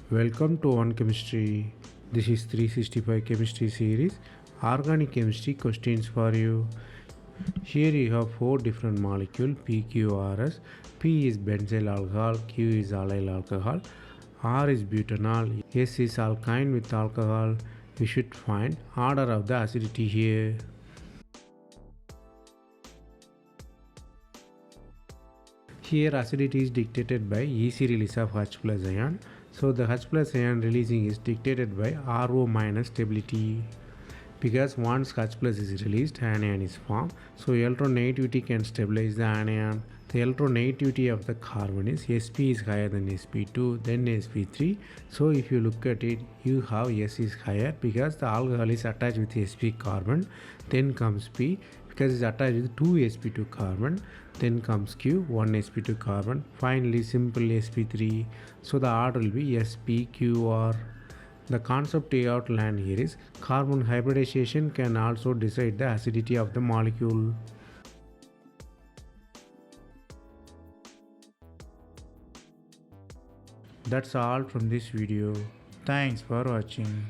Welcome to On Chemistry. This is 365 Chemistry series. Organic chemistry questions for you. Here you have 4 different molecules PQRS. P is benzyl alcohol, Q is allyl alcohol, R is butanol, S is alkyne with alcohol. We should find order of the acidity here. Here acidity is dictated by easy release of H plus ion. So the H plus ion releasing is dictated by RO minus stability. Because once H plus is released, anion is formed. So electronegativity can stabilize the anion. The electronegativity of the carbon is Sp is higher than Sp2, then Sp3. So if you look at it, you have S is higher because the alcohol is attached with Sp carbon. Then comes P because it's attached with 2 Sp2 carbon. Then comes Q, 1 Sp2 carbon. Finally simple Sp3. So the order will be Sp-QR. The concept to outline here is carbon hybridization can also decide the acidity of the molecule. That's all from this video. Thanks for watching.